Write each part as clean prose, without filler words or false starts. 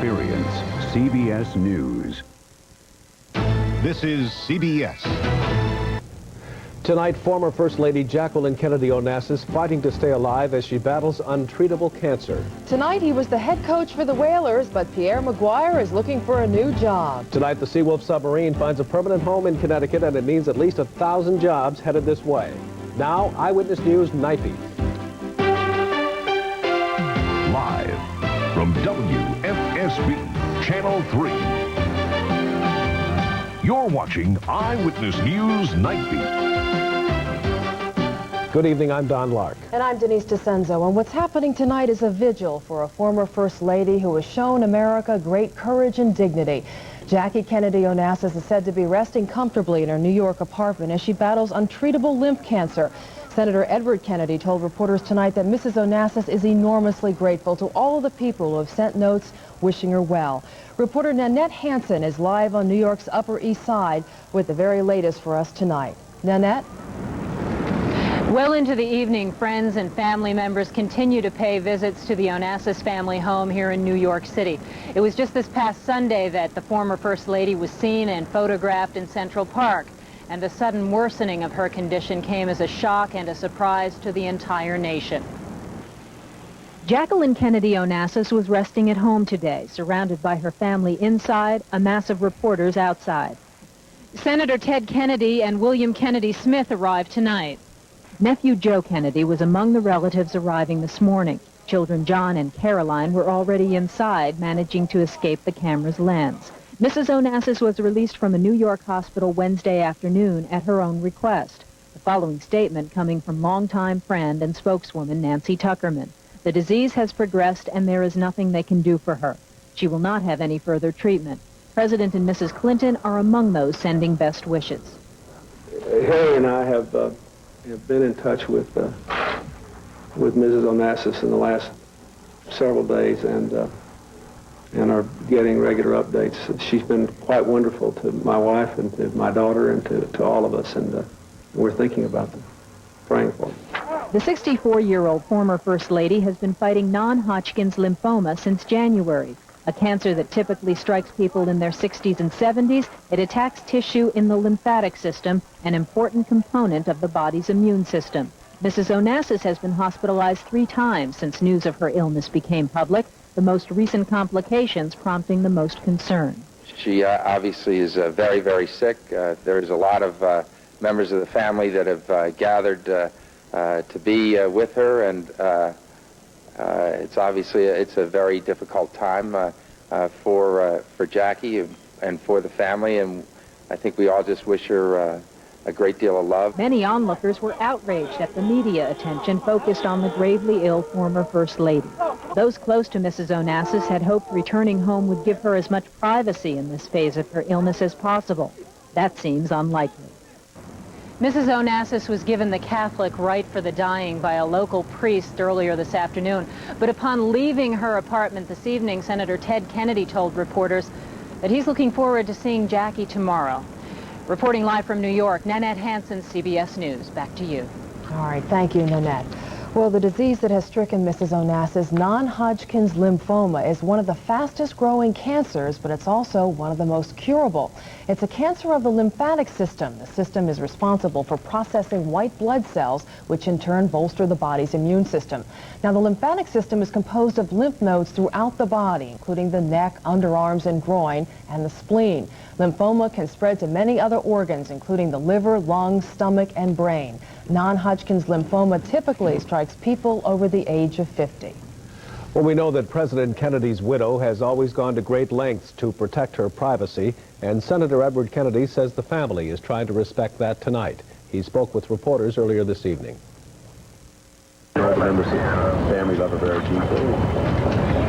experience. CBS News. This is CBS. Tonight, former First Lady Jacqueline Kennedy Onassis fighting to stay alive as she battles untreatable cancer. Tonight, he was the head coach for the Whalers, but Pierre Maguire is looking for a new job. Tonight, the Seawolf submarine finds a permanent home in Connecticut, and it means at least 1,000 jobs headed this way. Now, Eyewitness News Nightbeat. Live from WFSB, Channel 3. You're watching Eyewitness News Nightbeat. Good evening, I'm Don Lark. And I'm Denise DeCenzo, and what's happening tonight is a vigil for a former First Lady who has shown America great courage and dignity. Jackie Kennedy Onassis is said to be resting comfortably in her New York apartment as she battles untreatable lymph cancer. Senator Edward Kennedy told reporters tonight that Mrs. Onassis is enormously grateful to all of the people who have sent notes wishing her well. Reporter Nanette Hansen is live on New York's Upper East Side with the very latest for us tonight. Nanette? Well into the evening, friends and family members continue to pay visits to the Onassis family home here in New York City. It was just this past Sunday that the former First Lady was seen and photographed in Central Park, and the sudden worsening of her condition came as a shock and a surprise to the entire nation. Jacqueline Kennedy Onassis was resting at home today, surrounded by her family inside, a mass of reporters outside. Senator Ted Kennedy and William Kennedy Smith arrived tonight. Nephew Joe Kennedy was among the relatives arriving this morning. Children John and Caroline were already inside, managing to escape the camera's lens. Mrs. Onassis was released from a New York hospital Wednesday afternoon at her own request. The following statement coming from longtime friend and spokeswoman Nancy Tuckerman. The disease has progressed and there is nothing they can do for her. She will not have any further treatment. President and Mrs. Clinton are among those sending best wishes. Harry and I have been in touch with Mrs. Onassis in the last several days and are getting regular updates. She's been quite wonderful to my wife and to my daughter and to all of us, and we're thinking about them, praying for them. The 64-year-old former First Lady has been fighting non-Hodgkin's lymphoma since January, a cancer that typically strikes people in their 60s and 70s. It attacks tissue in the lymphatic system, an important component of the body's immune system. Mrs. Onassis has been hospitalized 3 times since news of her illness became public, the most recent complications prompting the most concern. She obviously is very, very sick. There's a lot of members of the family that have gathered to be with her, and it's obviously it's a very difficult time for Jackie and for the family, and I think we all just wish her a great deal of love. Many onlookers were outraged at the media attention focused on the gravely ill former First Lady. Those close to Mrs. Onassis had hoped returning home would give her as much privacy in this phase of her illness as possible. That seems unlikely. Mrs. Onassis was given the Catholic rite for the dying by a local priest earlier this afternoon. But upon leaving her apartment this evening, Senator Ted Kennedy told reporters that he's looking forward to seeing Jackie tomorrow. Reporting live from New York, Nanette Hansen, CBS News. Back to you. All right, thank you, Nanette. Well, the disease that has stricken Mrs. Onassis, non-Hodgkin's lymphoma, is one of the fastest-growing cancers, but it's also one of the most curable. It's a cancer of the lymphatic system. The system is responsible for processing white blood cells, which in turn bolster the body's immune system. Now, the lymphatic system is composed of lymph nodes throughout the body, including the neck, underarms, and groin, and the spleen. Lymphoma can spread to many other organs, including the liver, lungs, stomach, and brain. Non-Hodgkin's lymphoma typically strikes people over the age of 50. Well, we know that President Kennedy's widow has always gone to great lengths to protect her privacy, and Senator Edward Kennedy says the family is trying to respect that tonight. He spoke with reporters earlier this evening. All the members of the family love her very deeply.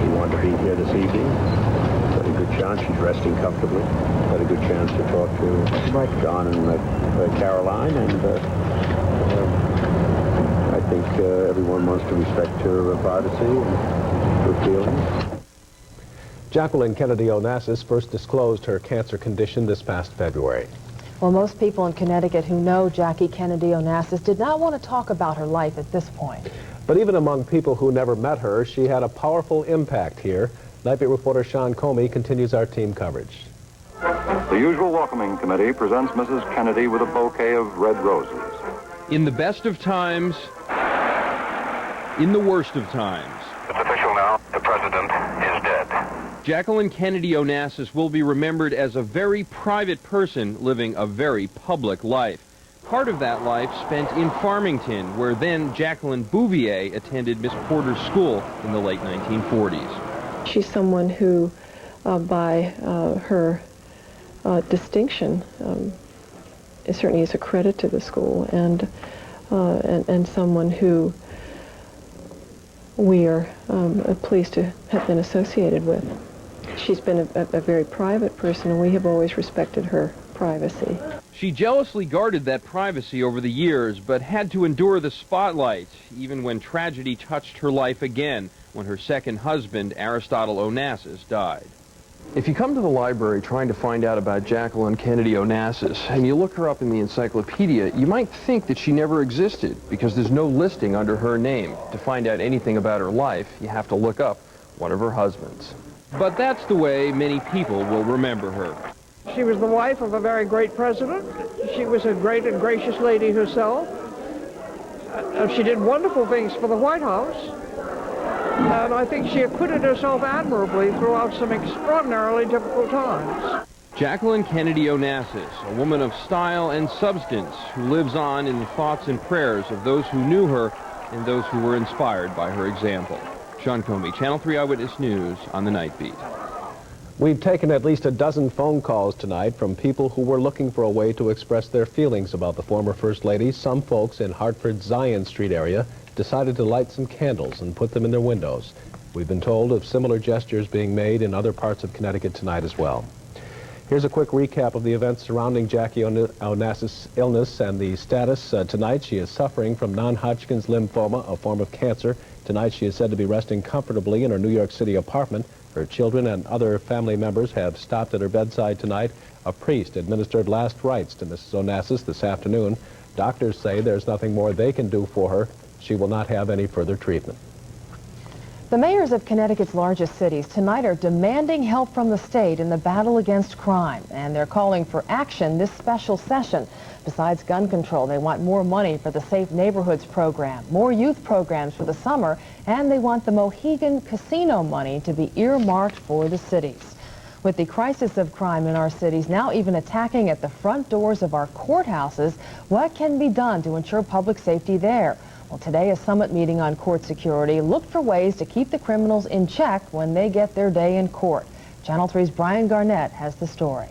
We wanted to be here this evening. Had a good chance. She's resting comfortably. Had a good chance to talk to John and Caroline, and I think everyone wants to respect her privacy and her feelings. Jacqueline Kennedy Onassis first disclosed her cancer condition this past February. Well, most people in Connecticut who know Jackie Kennedy Onassis did not want to talk about her life at this point. But even among people who never met her, she had a powerful impact here. Nightbeat reporter Sean Comey continues our team coverage. The usual welcoming committee presents Mrs. Kennedy with a bouquet of red roses. In the best of times, in the worst of times. It's official now. The president is dead. Jacqueline Kennedy Onassis will be remembered as a very private person living a very public life. Part of that life spent in Farmington, where then Jacqueline Bouvier attended Miss Porter's school in the late 1940s. She's someone who, by her distinction, it certainly is a credit to the school, and someone who we are pleased to have been associated with. She's been a very private person, and we have always respected her privacy. She jealously guarded that privacy over the years, but had to endure the spotlight, even when tragedy touched her life again, when her second husband, Aristotle Onassis, died. If you come to the library trying to find out about Jacqueline Kennedy Onassis, and you look her up in the encyclopedia, you might think that she never existed, because there's no listing under her name. To find out anything about her life, you have to look up one of her husbands. But that's the way many people will remember her. She was the wife of a very great president. She was a great and gracious lady herself. She did wonderful things for the White House. And I think she acquitted herself admirably throughout some extraordinarily difficult times. Jacqueline Kennedy Onassis, a woman of style and substance who lives on in the thoughts and prayers of those who knew her and those who were inspired by her example. Sean Comey, Channel 3 Eyewitness News on the Night Beat. We've taken at least a dozen phone calls tonight from people who were looking for a way to express their feelings about the former First Lady. Some folks in Hartford's Zion Street area decided to light some candles and put them in their windows. We've been told of similar gestures being made in other parts of Connecticut tonight as well. Here's a quick recap of the events surrounding Jackie Onassis' illness and the status. Tonight she is suffering from non-Hodgkin's lymphoma, a form of cancer. Tonight she is said to be resting comfortably in her New York City apartment. Her children and other family members have stopped at her bedside tonight. A priest administered last rites to Mrs. Onassis this afternoon. Doctors say there's nothing more they can do for her. She will not have any further treatment. The mayors of Connecticut's largest cities tonight are demanding help from the state in the battle against crime, and they're calling for action this special session. Besides gun control, they want more money for the Safe Neighborhoods program, more youth programs for the summer, and they want the Mohegan Casino money to be earmarked for the cities. With the crisis of crime in our cities now even attacking at the front doors of our courthouses, what can be done to ensure public safety there? Well, today a summit meeting on court security looked for ways to keep the criminals in check when they get their day in court. Channel 3's Brian Garnett has the story.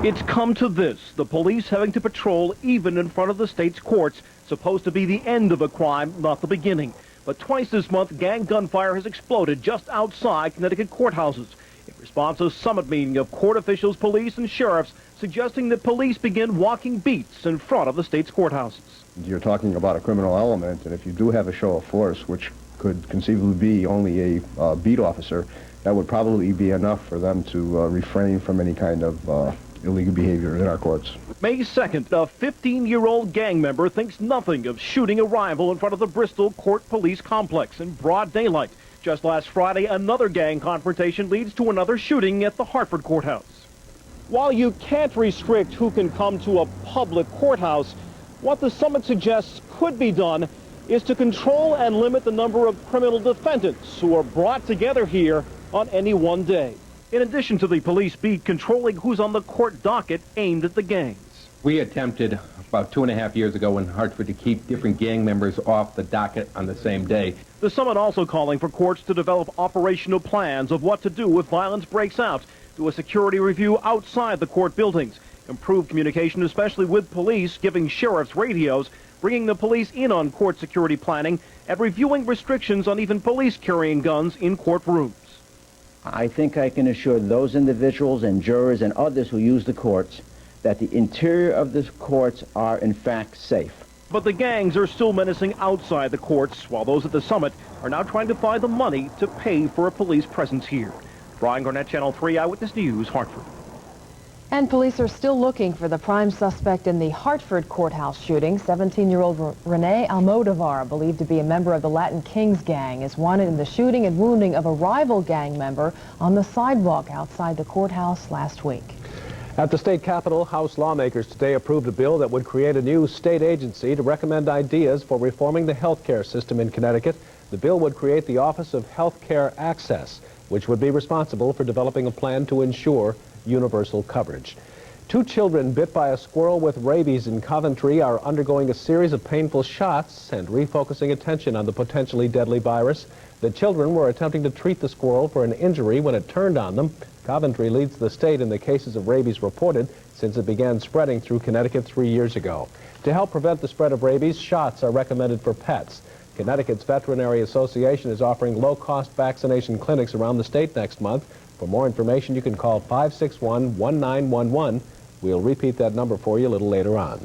It's come to this, the police having to patrol even in front of the state's courts, supposed to be the end of a crime, not the beginning. But twice this month, gang gunfire has exploded just outside Connecticut courthouses. In response to a summit meeting of court officials, police, and sheriffs, suggesting that police begin walking beats in front of the state's courthouses. You're talking about a criminal element, and if you do have a show of force, which could conceivably be only a beat officer, that would probably be enough for them to refrain from any kind of illegal behavior in our courts. May 2nd, a 15-year-old gang member thinks nothing of shooting a rival in front of the Bristol Court Police Complex in broad daylight. Just last Friday, another gang confrontation leads to another shooting at the Hartford courthouse. While you can't restrict who can come to a public courthouse, what the summit suggests could be done is to control and limit the number of criminal defendants who are brought together here on any one day. In addition to the police beat controlling who's on the court docket aimed at the gangs. We attempted about 2.5 years ago in Hartford to keep different gang members off the docket on the same day. The summit also calling for courts to develop operational plans of what to do if violence breaks out, do a security review outside the court buildings, improve communication, especially with police, giving sheriffs radios, bringing the police in on court security planning, and reviewing restrictions on even police carrying guns in courtrooms. I think I can assure those individuals and jurors and others who use the courts that the interior of the courts are in fact safe. But the gangs are still menacing outside the courts, while those at the summit are now trying to find the money to pay for a police presence here. Brian Garnett, Channel 3 Eyewitness News, Hartford. And police are still looking for the prime suspect in the Hartford courthouse shooting. 17-year-old Renee Almodovar, believed to be a member of the Latin Kings gang, is wanted in the shooting and wounding of a rival gang member on the sidewalk outside the courthouse last week. At the state capitol, House lawmakers today approved a bill that would create a new state agency to recommend ideas for reforming the health care system in Connecticut. The bill would create the Office of Health Care Access, which would be responsible for developing a plan to ensure universal coverage. 2 children bit by a squirrel with rabies in Coventry are undergoing a series of painful shots and refocusing attention on the potentially deadly virus. The children were attempting to treat the squirrel for an injury when it turned on them. Coventry leads the state in the cases of rabies reported since it began spreading through Connecticut 3 years ago. To help prevent the spread of rabies, shots are recommended for pets. Connecticut's Veterinary Association is offering low-cost vaccination clinics around the state next month. For more information, you can call 561-1911. We'll repeat that number for you a little later on.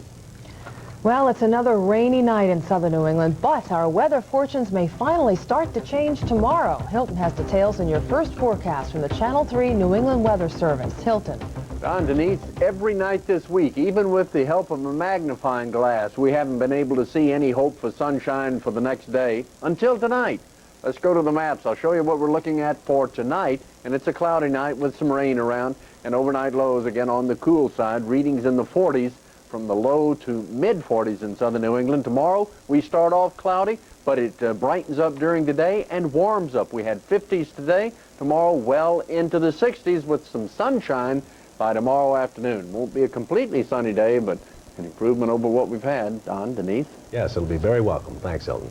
Well, it's another rainy night in southern New England, but our weather fortunes may finally start to change tomorrow. Hilton has details in your first forecast from the Channel 3 New England Weather Service. Hilton. Don, Denise, every night this week, even with the help of a magnifying glass, we haven't been able to see any hope for sunshine for the next day until tonight. Let's go to the maps. I'll show you what we're looking at for tonight, and it's a cloudy night with some rain around, and overnight lows again on the cool side, readings in the 40s from the low to mid-40s in southern New England. Tomorrow we start off cloudy, but it brightens up during the day and warms up. We had 50s today, tomorrow well into the 60s with some sunshine by tomorrow afternoon. Won't be a completely sunny day, but an improvement over what we've had. Don, Denise? Yes, it'll be very welcome. Thanks, Hilton.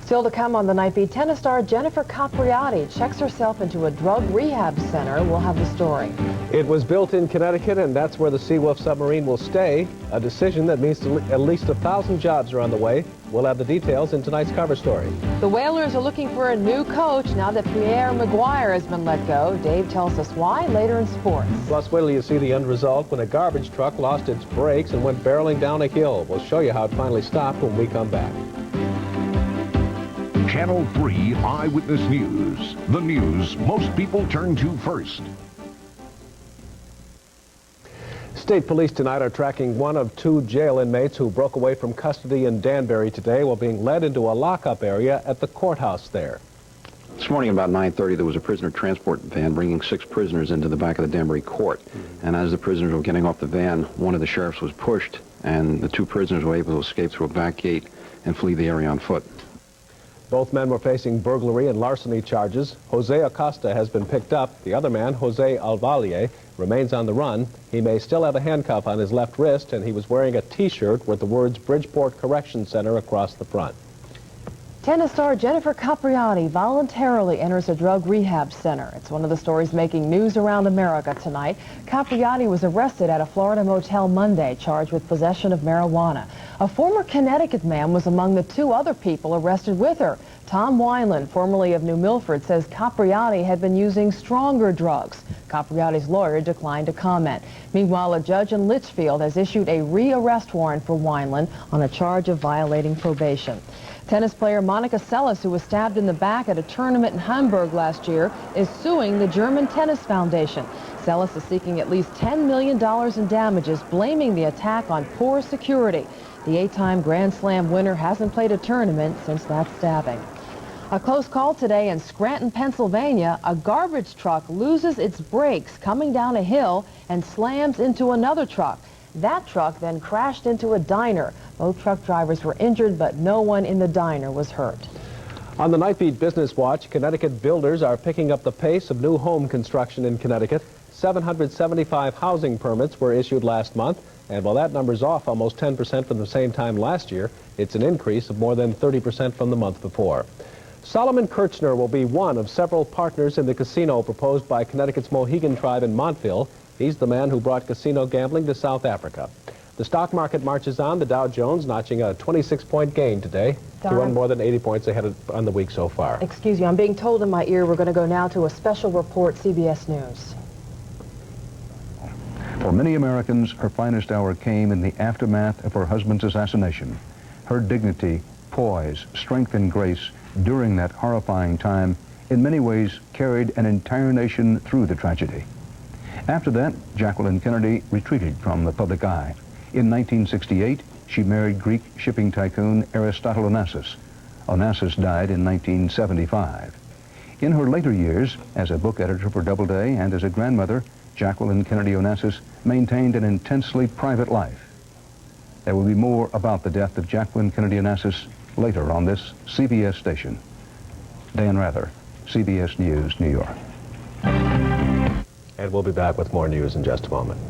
Still to come on the Nightbeat, tennis star Jennifer Capriati checks herself into a drug rehab center. We'll have the story. It was built in Connecticut, and that's where the Seawolf submarine will stay. A decision that means at least 1,000 jobs are on the way. We'll have the details in tonight's cover story. The Whalers are looking for a new coach now that Pierre Maguire has been let go. Dave tells us why later in sports. Plus, wait till you see the end result when a garbage truck lost its brakes and went barreling down a hill. We'll show you how it finally stopped when we come back. Channel 3 Eyewitness News. The news most people turn to first. State police tonight are tracking one of 2 jail inmates who broke away from custody in Danbury today while being led into a lockup area at the courthouse there. This morning about 9:30, there was a prisoner transport van bringing 6 prisoners into the back of the Danbury court. And as the prisoners were getting off the van, one of the sheriffs was pushed, and the 2 prisoners were able to escape through a back gate and flee the area on foot. Both men were facing burglary and larceny charges. Jose Acosta has been picked up. The other man, Jose Alvalle, remains on the run. He may still have a handcuff on his left wrist, and he was wearing a T-shirt with the words Bridgeport Correction Center across the front. Tennis star Jennifer Capriati voluntarily enters a drug rehab center. It's one of the stories making news around America tonight. Capriati was arrested at a Florida motel Monday, charged with possession of marijuana. A former Connecticut man was among the 2 other people arrested with her. Tom Wineland, formerly of New Milford, says Capriati had been using stronger drugs. Capriati's lawyer declined to comment. Meanwhile, a judge in Litchfield has issued a re-arrest warrant for Wineland on a charge of violating probation. Tennis player Monica Seles, who was stabbed in the back at a tournament in Hamburg last year, is suing the German Tennis Foundation. Seles is seeking at least $10 million in damages, blaming the attack on poor security. The 8-time Grand Slam winner hasn't played a tournament since that stabbing. A close call today in Scranton, Pennsylvania. A garbage truck loses its brakes coming down a hill and slams into another truck. That truck then crashed into a diner. Both truck drivers were injured, but no one in the diner was hurt. On the Nightbeat Business Watch, Connecticut builders are picking up the pace of new home construction in Connecticut. 775 housing permits were issued last month, and while that number's off almost 10% from the same time last year, it's an increase of more than 30% from the month before. Solomon Kirchner will be one of several partners in the casino proposed by Connecticut's Mohegan tribe in Montville. He's the man who brought casino gambling to South Africa. The stock market marches on, the Dow Jones notching a 26-point gain today to run more than 80 points ahead on the week so far. Excuse me, I'm being told in my ear we're going to go now to a special report, CBS News. For many Americans, her finest hour came in the aftermath of her husband's assassination. Her dignity, poise, strength, and grace during that horrifying time in many ways carried an entire nation through the tragedy. After that, Jacqueline Kennedy retreated from the public eye. In 1968, she married Greek shipping tycoon Aristotle Onassis. Onassis died in 1975. In her later years, as a book editor for Doubleday and as a grandmother, Jacqueline Kennedy Onassis maintained an intensely private life. There will be more about the death of Jacqueline Kennedy Onassis later on this CBS station. Dan Rather, CBS News, New York. And we'll be back with more news in just a moment.